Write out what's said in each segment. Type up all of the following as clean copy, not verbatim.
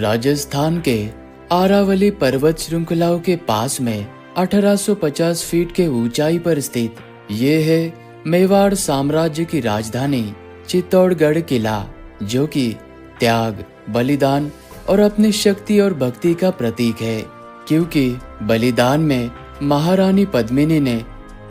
राजस्थान के अरावली पर्वत श्रृंखलाओं के पास में 1850 फीट के ऊंचाई पर स्थित ये है मेवाड़ साम्राज्य की राजधानी चित्तौड़गढ़ किला, जो कि त्याग, बलिदान और अपनी शक्ति और भक्ति का प्रतीक है। क्योंकि बलिदान में महारानी पद्मिनी ने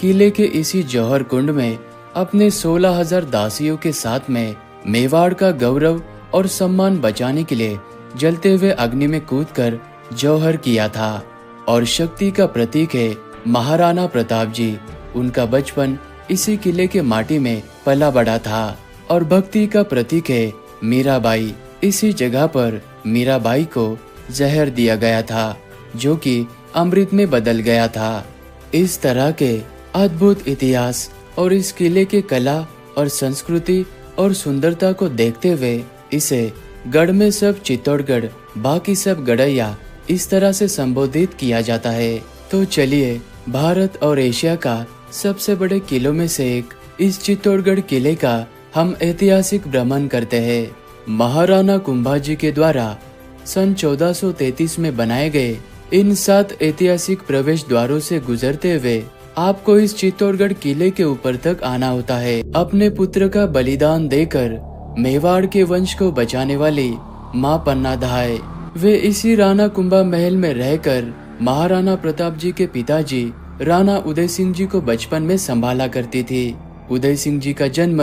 किले के इसी जौहर कुंड में अपने 16,000 दासियों के साथ में मेवाड़ का गौरव और सम्मान बचाने के लिए जलते हुए अग्नि में कूदकर जौहर किया था। और शक्ति का प्रतीक है महाराणा प्रताप जी। उनका बचपन इसी किले के माटी में पला बड़ा था। और भक्ति का प्रतीक है मीराबाई। इसी जगह पर मीराबाई को जहर दिया गया था, जो कि अमृत में बदल गया था। इस तरह के अद्भुत इतिहास और इस किले के कला और संस्कृति और सुंदरता को देखते हुए इसे गढ़ में सब चित्तौड़गढ़, बाकी सब गढ़ैया इस तरह से संबोधित किया जाता है। तो चलिए भारत और एशिया का सबसे बड़े किलों में से एक इस चित्तौड़गढ़ किले का हम ऐतिहासिक भ्रमण करते हैं। महाराणा कुंभाजी के द्वारा सन 1433 में बनाए गए इन 7 ऐतिहासिक प्रवेश द्वारों से गुजरते हुए आपको इस चित्तौड़गढ़ किले के ऊपर तक आना होता है। अपने पुत्र का बलिदान देकर मेवाड़ के वंश को बचाने वाली माँ पन्नाधाय, वे इसी राणा कुंभा महल में रहकर महाराणा प्रताप जी के पिताजी राणा उदय सिंह जी को बचपन में संभाला करती थी। उदय सिंह जी का जन्म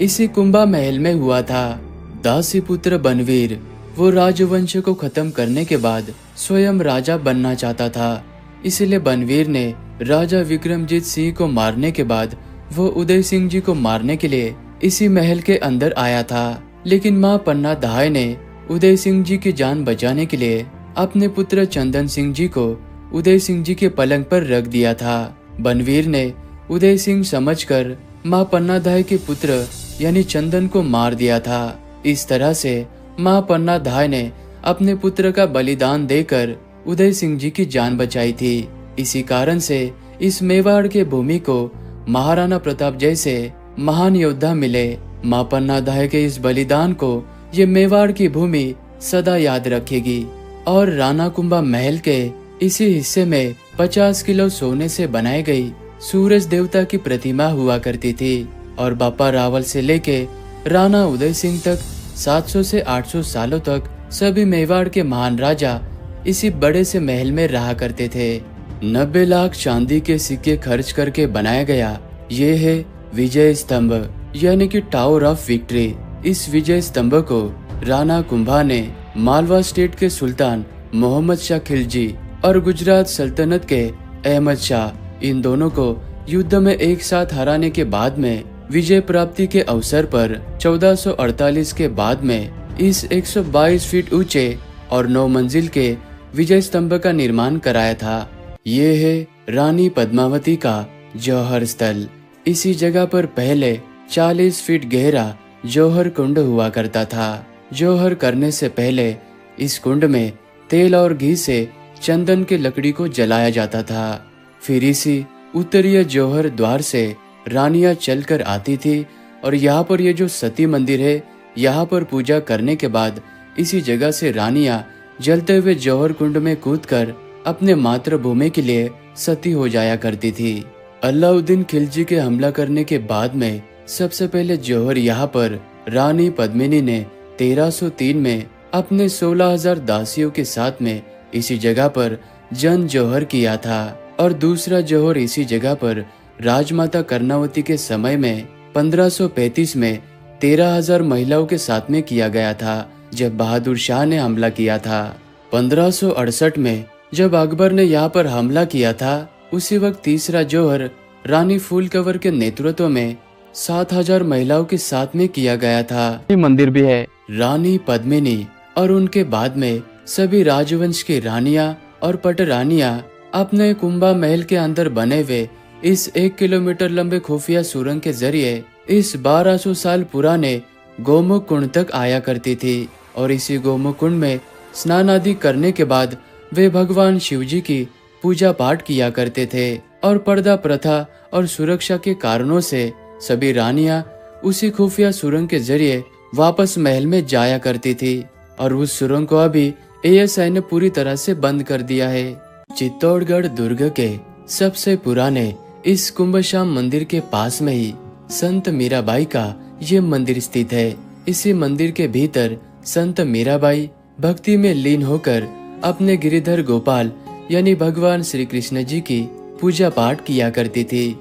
इसी कुंभा महल में हुआ था। दासी पुत्र बनवीर, वो राजवंश को खत्म करने के बाद स्वयं राजा बनना चाहता था। इसलिए बनवीर ने राजा विक्रमजीत सिंह को मारने के बाद वो उदय सिंह जी को मारने के लिए इसी महल के अंदर आया था। लेकिन माँ पन्नाधाय ने उदय सिंह जी की जान बचाने के लिए अपने पुत्र चंदन सिंह जी को उदय सिंह जी के पलंग पर रख दिया था। बनवीर ने उदय सिंह समझकर माँ पन्नाधाय के पुत्र यानी चंदन को मार दिया था। इस तरह से माँ पन्नाधाय ने अपने पुत्र का बलिदान देकर उदय सिंह जी की जान बचाई थी। इसी कारण से इस मेवाड़ के भूमि को महाराणा प्रताप जैसे महान योद्धा मिले। माँ पन्नाधाय के इस बलिदान को ये मेवाड़ की भूमि सदा याद रखेगी। और राणा कुंभा महल के इसी हिस्से में 50 किलो सोने से बनाई गई सूरज देवता की प्रतिमा हुआ करती थी। और बापा रावल से लेके राणा उदय सिंह तक 700 से 800 सालों तक सभी मेवाड़ के महान राजा इसी बड़े से महल में रहा करते थे। 90 लाख चांदी के सिक्के खर्च करके बनाया गया ये है विजय स्तंभ, यानी कि टावर ऑफ विक्ट्री। इस विजय स्तंभ को राणा कुंभा ने मालवा स्टेट के सुल्तान मोहम्मद शाह खिलजी और गुजरात सल्तनत के अहमद शाह, इन दोनों को युद्ध में एक साथ हराने के बाद में विजय प्राप्ति के अवसर पर 1448 के बाद में इस 122 फीट ऊंचे और 9 मंजिल के विजय स्तंभ का निर्माण कराया था। ये है रानी पद्मावती का जौहर स्थल। इसी जगह पर पहले 40 फीट गहरा जौहर कुंड हुआ करता था। जौहर करने से पहले इस कुंड में तेल और घी से चंदन के लकड़ी को जलाया जाता था। फिर इसी उत्तरीय जौहर द्वार से रानियां चलकर आती थी और यहाँ पर ये जो सती मंदिर है, यहाँ पर पूजा करने के बाद इसी जगह से रानियां जलते हुए जौहर कुंड में कूदकर अपने मातृभूमि के लिए सती हो जाया करती थी। अलाउद्दीन खिलजी के हमला करने के बाद में सबसे पहले जौहर यहाँ पर रानी पद्मिनी ने 1303 में अपने 16,000 दासियों के साथ में इसी जगह पर जन जौहर किया था। और दूसरा जौहर इसी जगह पर राजमाता कर्णावती के समय में 1535 में 13,000 महिलाओं के साथ में किया गया था, जब बहादुर शाह ने हमला किया था। 1568 में जब अकबर ने यहाँ पर हमला किया था, उसी वक्त तीसरा जौहर रानी फूलकवर के नेतृत्व में 7,000 महिलाओं के साथ में किया गया था। ये मंदिर भी है। रानी पद्मिनी और उनके बाद में सभी राजवंश की रानियां और पटरानियां अपने कुंभा महल के अंदर बने हुए इस 1 किलोमीटर लंबे खुफिया सुरंग के जरिए इस 1200 साल पुराने गोमुख कुंड तक आया करती थी। और इसी गोमुख कुंड में स्नान आदि करने के बाद वे भगवान शिव जी की पूजा पाठ किया करते थे। और पर्दा प्रथा और सुरक्षा के कारणों से सभी रानियां उसी खुफिया सुरंग के जरिए वापस महल में जाया करती थी। और उस सुरंग को अभी एएसआई ने पूरी तरह से बंद कर दिया है। चित्तौड़गढ़ दुर्ग के सबसे पुराने इस कुंभश्याम मंदिर के पास में ही संत मीराबाई का ये मंदिर स्थित है। इसी मंदिर के भीतर संत मीराबाई भक्ति में लीन होकर अपने गिरिधर गोपाल यानी भगवान श्री कृष्ण जी की पूजा पाठ किया करती थी।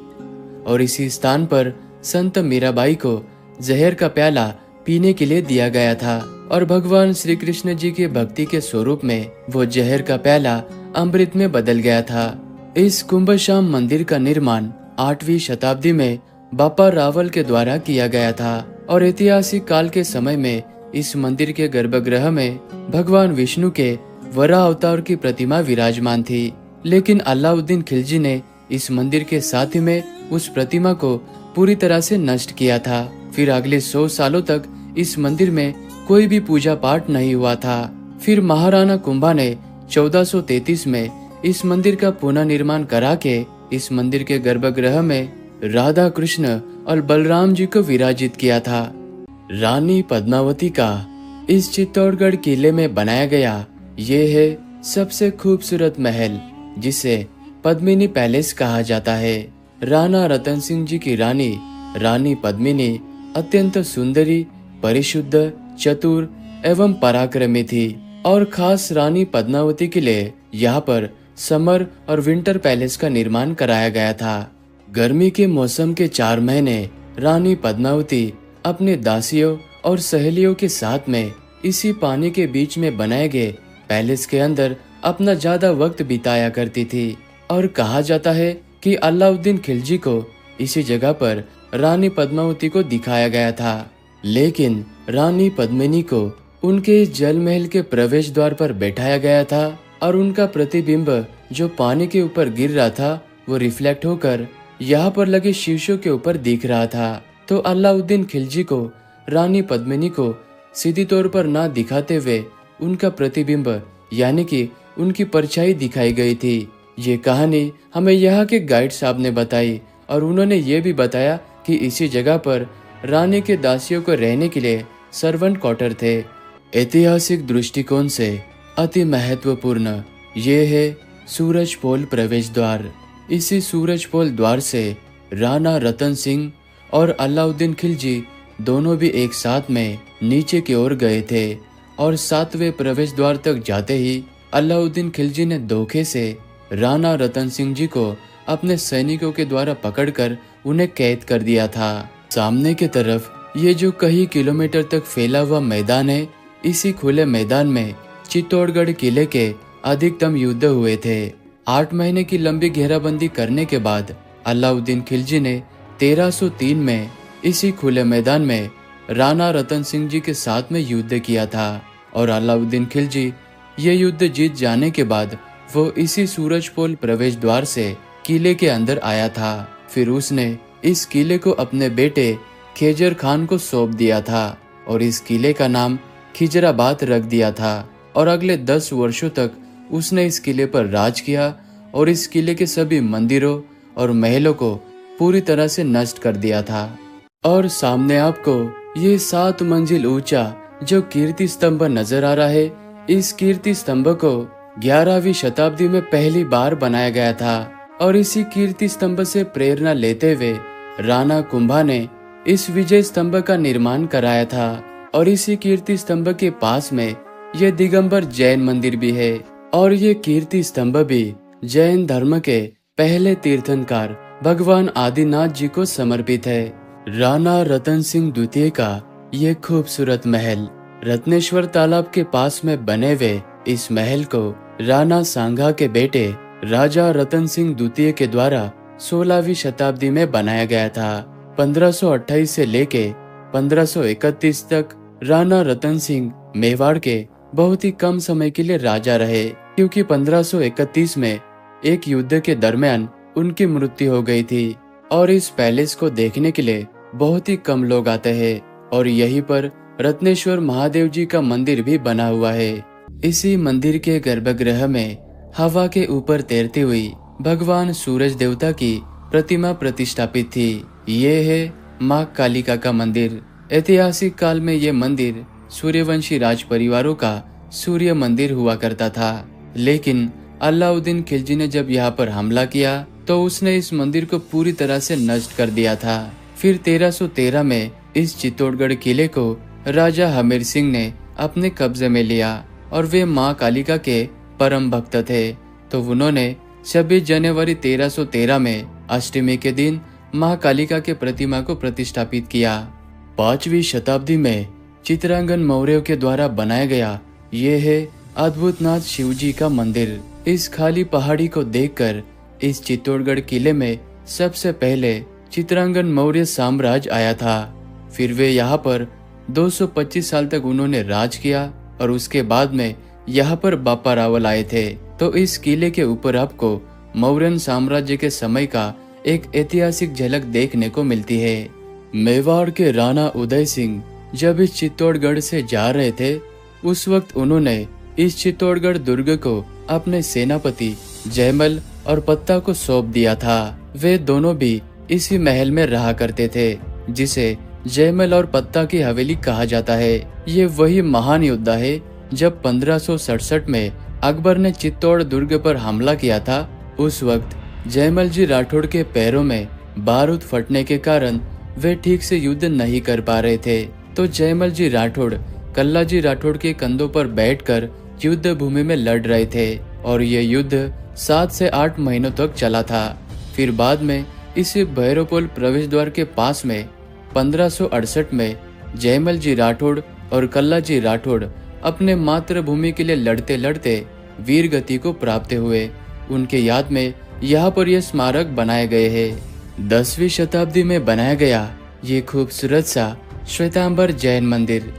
और इसी स्थान पर संत मीराबाई को जहर का प्याला पीने के लिए दिया गया था और भगवान श्री कृष्ण जी के भक्ति के स्वरूप में वो जहर का प्याला अमृत में बदल गया था। इस कुंभश्याम मंदिर का निर्माण 8वीं शताब्दी में बापा रावल के द्वारा किया गया था और ऐतिहासिक काल के समय में इस मंदिर के गर्भगृह में भगवान विष्णु के वराह अवतार की प्रतिमा विराजमान थी। लेकिन अलाउद्दीन खिलजी ने इस मंदिर के साथ ही में उस प्रतिमा को पूरी तरह से नष्ट किया था। फिर अगले 100 सालों तक इस मंदिर में कोई भी पूजा पाठ नहीं हुआ था। फिर महाराणा कुंभा ने 1433 में इस मंदिर का पुनः निर्माण करा के इस मंदिर के गर्भगृह में राधा कृष्ण और बलराम जी को विराजित किया था। रानी पद्मावती का इस चित्तौड़गढ़ किले में बनाया गया ये है सबसे खूबसूरत महल, जिसे पद्मिनी पैलेस कहा जाता है। राणा रतन सिंह जी की रानी पद्मिनी अत्यंत सुंदरी, परिशुद्ध, चतुर एवं पराक्रमी थी और खास रानी पद्मावती के लिए यहाँ पर समर और विंटर पैलेस का निर्माण कराया गया था। गर्मी के मौसम के 4 महीने रानी पद्मावती अपने दासियों और सहेलियों के साथ में इसी पानी के बीच में बनाए गए पैलेस के अंदर अपना ज्यादा वक्त बिताया करती थी और कहा जाता है कि अलाउद्दीन खिलजी को इसी जगह पर रानी पद्मावती को दिखाया गया था। लेकिन रानी पद्मिनी को उनके जल महल के प्रवेश द्वार पर बैठाया गया था और उनका प्रतिबिंब जो पानी के ऊपर गिर रहा था वो रिफ्लेक्ट होकर यहाँ पर लगे शीशों के ऊपर दिख रहा था। तो अलाउद्दीन खिलजी को रानी पद्मिनी को सीधी तौर पर ना दिखाते हुए उनका प्रतिबिंब यानी कि उनकी परछाई दिखाई गई थी। ये कहानी हमें यहाँ के गाइड साहब ने बताई और उन्होंने ये भी बताया कि इसी जगह पर रानी के दासियों को रहने के लिए सर्वेंट क्वार्टर थे। ऐतिहासिक दृष्टिकोण से अति महत्वपूर्ण ये है सूरजपोल प्रवेश द्वार। इसी सूरजपोल द्वार से राणा रतन सिंह और अलाउद्दीन खिलजी दोनों भी एक साथ में नीचे की ओर गए थे और 7वें प्रवेश द्वार तक जाते ही अलाउद्दीन खिलजी ने धोखे से राणा रतन सिंह जी को अपने सैनिकों के द्वारा पकड़कर उन्हें कैद कर दिया था। सामने की तरफ ये जो कई किलोमीटर तक फैला हुआ मैदान है, इसी खुले मैदान में चित्तौड़गढ़ किले के अधिकतम युद्ध हुए थे। 8 महीने की लंबी घेराबंदी करने के बाद अलाउद्दीन खिलजी ने 1303 में इसी खुले मैदान में राणा रतन सिंह जी के साथ में युद्ध किया था और अलाउद्दीन खिलजी ये युद्ध जीत जाने के बाद वो इसी सूरजपोल प्रवेश द्वार से किले के अंदर आया था। फिर उसने इस किले को अपने बेटे खेजर खान को सौंप दिया था और इस किले का नाम खिजराबाद रख दिया था और अगले 10 वर्षों तक उसने इस किले पर राज किया और इस किले के सभी मंदिरों और महलों को पूरी तरह से नष्ट कर दिया था। और सामने आपको ये 7 मंजिल ऊंचा जो कीर्ति स्तंभ नजर आ रहा है, इस कीर्ति स्तंभ को 11वीं शताब्दी में पहली बार बनाया गया था और इसी कीर्ति स्तंभ से प्रेरणा लेते हुए राणा कुंभा ने इस विजय स्तंभ का निर्माण कराया था। और इसी कीर्ति स्तंभ के पास में ये दिगंबर जैन मंदिर भी है और ये कीर्ति स्तंभ भी जैन धर्म के पहले तीर्थंकर भगवान आदिनाथ जी को समर्पित है। राणा रतन सिंह द्वितीय का ये खूबसूरत महल रत्नेश्वर तालाब के पास में बने हुए इस महल को राणा सांगा के बेटे राजा रतन सिंह द्वितीय के द्वारा 16वीं शताब्दी में बनाया गया था। 1528 से लेके 1531 तक राणा रतन सिंह मेवाड़ के बहुत ही कम समय के लिए राजा रहे, क्योंकि 1531 में एक युद्ध के दरमियान उनकी मृत्यु हो गई थी और इस पैलेस को देखने के लिए बहुत ही कम लोग आते हैं और यहीं पर रत्नेश्वर महादेव जी का मंदिर भी बना हुआ है। इसी मंदिर के गर्भगृह में हवा के ऊपर तैरती हुई भगवान सूरज देवता की प्रतिमा प्रतिष्ठापित थी। ये है माँ कालिका का मंदिर। ऐतिहासिक काल में ये मंदिर सूर्यवंशी राज परिवारों का सूर्य मंदिर हुआ करता था। लेकिन अलाउद्दीन खिलजी ने जब यहाँ पर हमला किया तो उसने इस मंदिर को पूरी तरह से नष्ट कर दिया था। फिर 1313 में इस चित्तौड़गढ़ किले को राजा हमीर सिंह ने अपने कब्जे में लिया और वे माँ कालिका के परम भक्त थे, तो उन्होंने 26 जनवरी 1313 में अष्टमी के दिन माँ कालिका के प्रतिमा को प्रतिष्ठापित किया। 5वीं शताब्दी में चित्रांगन मौर्यों के द्वारा बनाया गया ये है अद्भुतनाथ शिवजी का मंदिर। इस खाली पहाड़ी को देखकर इस चित्तौड़गढ़ किले में सबसे पहले चित्रांगन मौर्य साम्राज्य आया था। फिर वे यहाँ पर 225 साल तक उन्होंने राज किया और उसके बाद में यहाँ पर बापा रावल आए थे। तो इस किले के ऊपर आपको मौर्यन साम्राज्य के समय का एक ऐतिहासिक झलक देखने को मिलती है। मेवाड़ के राणा उदय सिंह जब इस चित्तौड़गढ़ से जा रहे थे उस वक्त उन्होंने इस चित्तौड़गढ़ दुर्ग को अपने सेनापति जयमल और पत्ता को सौंप दिया था। वे दोनों भी इसी महल में रहा करते थे जिसे जयमल और पत्ता की हवेली कहा जाता है। ये वही महान योद्धा है जब 1567 में अकबर ने चित्तौड़ दुर्ग पर हमला किया था। उस वक्त जयमल जी राठौड़ के पैरों में बारूद फटने के कारण वे ठीक से युद्ध नहीं कर पा रहे थे, तो जयमल जी राठौड़ कल्ला जी राठौड़ के कंधों पर बैठकर युद्ध भूमि में लड़ रहे थे और ये युद्ध 7 से 8 महीनों तक चला था। फिर बाद में इसी भैरवपोल प्रवेश द्वार के पास में 1568 में जयमल जी राठौड़ और कल्ला जी राठौड़ अपने मातृभूमि के लिए लड़ते लड़ते वीर गति को प्राप्त हुए। उनके याद में यहाँ पर यह स्मारक बनाए गए हैं। 10वीं शताब्दी में बनाया गया ये खूबसूरत सा श्वेतांबर जैन मंदिर।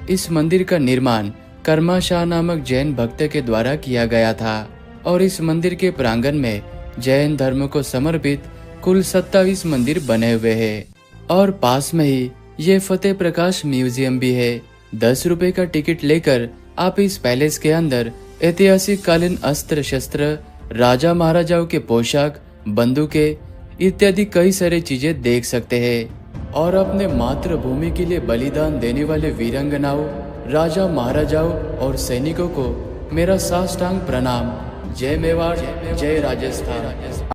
इस मंदिर का निर्माण कर्मा शाह नामक जैन भक्त के द्वारा किया गया था और इस मंदिर के प्रांगण में जैन धर्म को समर्पित कुल 27 मंदिर बने हुए हैं और पास में ही ये फतेह प्रकाश म्यूजियम भी है। 10 रुपए का टिकट लेकर आप इस पैलेस के अंदर ऐतिहासिक कालीन अस्त्र शस्त्र, राजा महाराजाओं के पोशाक, बंदूकें इत्यादि कई सारी चीजें देख सकते हैं और अपने मातृभूमि के लिए बलिदान देने वाले वीरांगनाओं, राजा महाराजाओं और सैनिकों को मेरा साष्टांग प्रणाम। जय मेवाड़, जय राजस्थान।